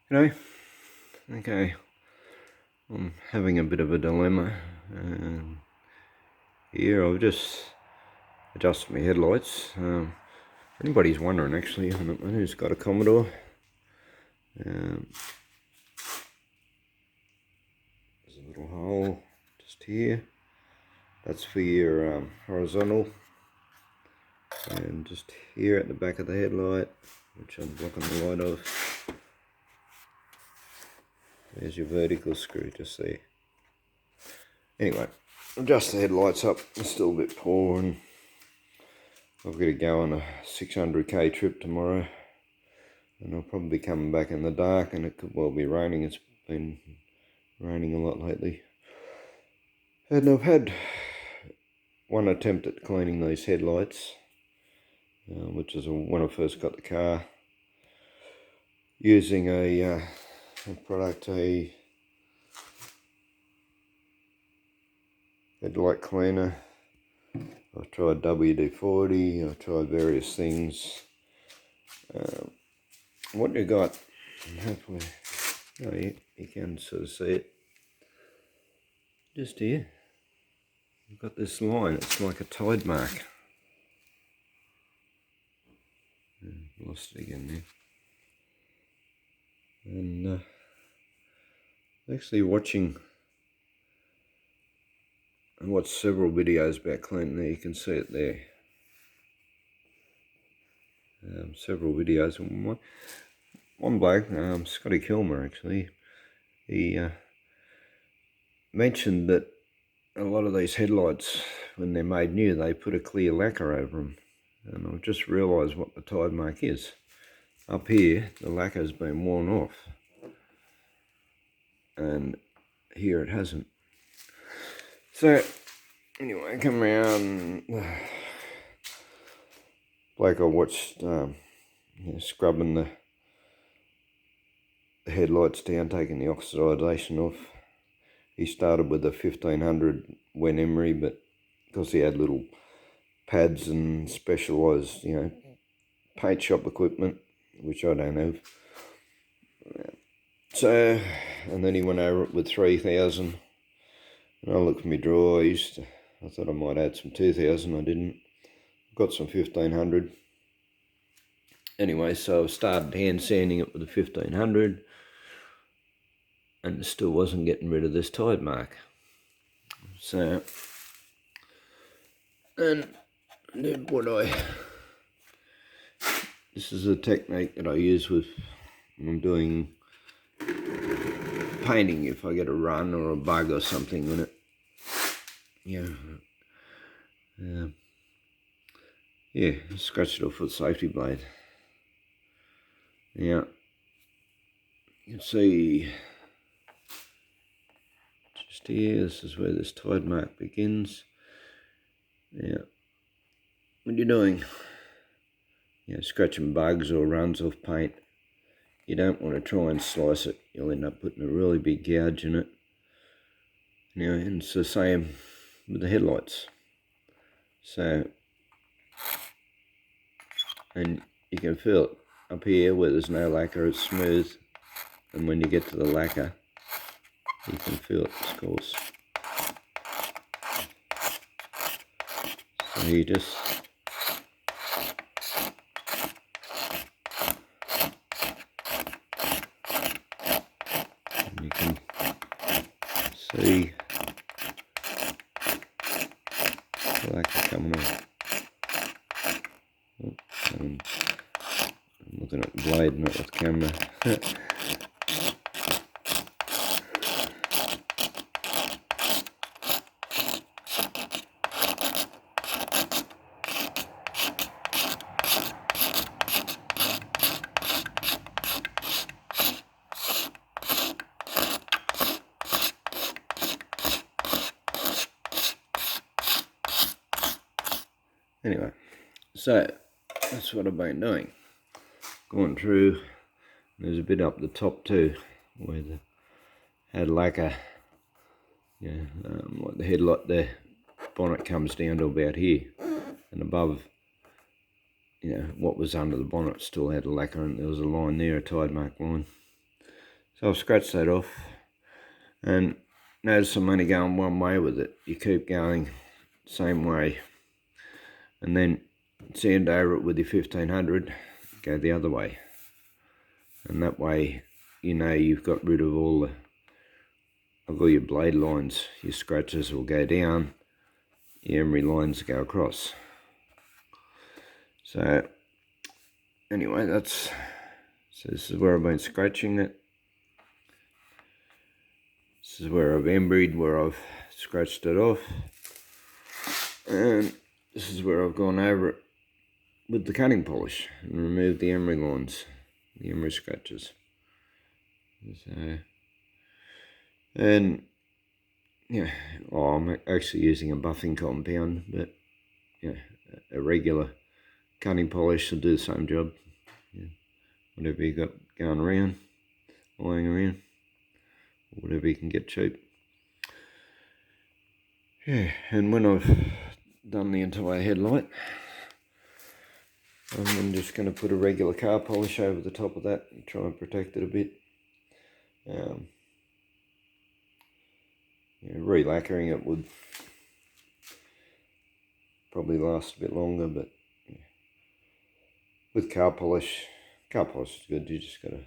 You know, okay, I'm having a bit of a dilemma. Here I've just adjusted my headlights. If anybody's wondering, actually, who's got a Commodore, there's a little hole just here. That's for your horizontal, and just here at the back of the headlight, which I'm blocking the light of, there's your vertical screw just there. Anyway, adjust the headlights up. It's still a bit poor, and I've got to go on a 600k trip tomorrow, and I'll probably be coming back in the dark, and it could well be raining. It's been raining a lot lately, and I've had one attempt at cleaning these headlights, which is when I first got the car, using a product, a headlight cleaner. I've tried WD-40, I've tried various things. What you got, hopefully, oh, you can sort of see it, just here, you've got this line, it's like a tide mark. Lost it again there. And actually I watched several videos about cleaning there. You can see it there. Several videos. One bloke, Scotty Kilmer actually, he mentioned that a lot of these headlights, when they're made new, they put a clear lacquer over them. And I've just realised what the tide mark is. Up here, the lacquer's been worn off. And here it hasn't. So, anyway, I come around, bloke I watched scrubbing the headlights down, taking the oxidisation off. He started with a 1500 Wen Emery, but because he had little pads and specialised, paint shop equipment, which I don't have. So, and then he went over it with 3000. And I looked at my drawer. I thought I might add some 2000. I didn't. Got some 1500. Anyway, so I started hand sanding it with the 1500, and it still wasn't getting rid of this tide mark. So, and then this is a technique that I use when I'm doing painting. If I get a run or a bug or something in it, scratch it off with a safety blade. Now, you can see just here, this is where this tide mark begins. Now, when you're doing scratching bugs or runs off paint, you don't want to try and slice it. You'll end up putting a really big gouge in it. And it's the same with the headlights. So, and you can feel it up here where there's no lacquer, it's smooth, and when you get to the lacquer, you can feel it, it's coarse. So you just you can see the lacquer coming off. I'm looking at the blade, not with the camera. Anyway, so that's what I've been doing. Going through, there's a bit up the top too, where the had lacquer, like the headlight, the bonnet comes down to about here, and above, what was under the bonnet still had a lacquer, and there was a line there, a tide mark line. So I've scratched that off, and notice I'm only going one way with it. You keep going same way, and then sand over it with your 1500, go the other way, and that way you know you've got rid of all your blade lines. Your scratches will go down, your emery lines go across. So anyway, so this is where I've been scratching it. This is where I've embried, where I've scratched it off, and this is where I've gone over it with the cutting polish and removed the emery lines, the emery scratches. So, and yeah, I'm actually using a buffing compound, but yeah, a regular cutting polish will do the same job. Yeah, whatever you got going around, lying around, whatever you can get cheap. Yeah, and when I've done the entire headlight, I'm just going to put a regular car polish over the top of that and try and protect it a bit. Re-lacquering it would probably last a bit longer, but yeah. With car polish is good. You just got to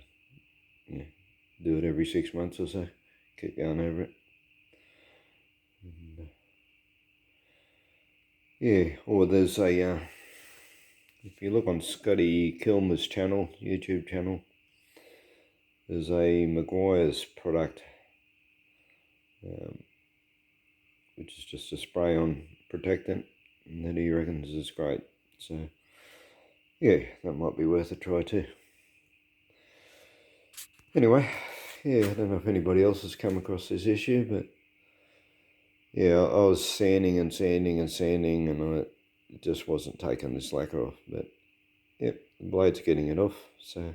do it every 6 months or so. Keep going over it. And, or there's a, if you look on Scotty Kilmer's channel, YouTube channel, there's a Maguire's product, which is just a spray on protectant, and that he reckons is great. So yeah, that might be worth a try too. Anyway, yeah, I don't know if anybody else has come across this issue, but yeah, I was sanding and it just wasn't taking this lacquer off. But yep, the blade's getting it off. So,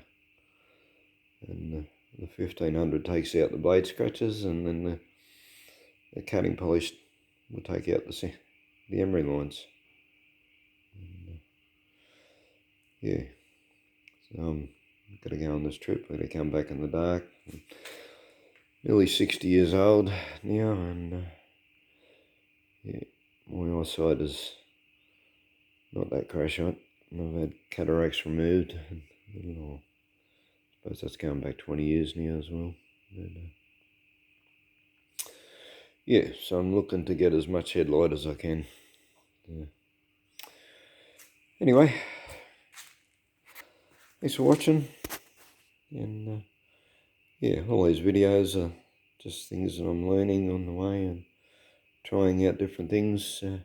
and the 1500 takes out the blade scratches, and then the cutting polish will take out the emery lines. And, yeah, so I'm gonna go on this trip. I'm gonna come back in the dark. I'm nearly 60 years old now, and yeah, my eyesight is not that crash on. I've had cataracts removed. I suppose that's going back 20 years now as well. But, yeah, so I'm looking to get as much headlight as I can. Anyway, thanks for watching. And yeah, all these videos are just things that I'm learning on the way and trying out different things. Yeah,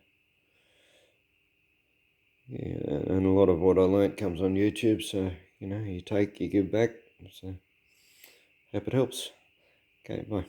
and a lot of what I learnt comes on YouTube, so you know, you take, you give back. So hope it helps. Okay, bye.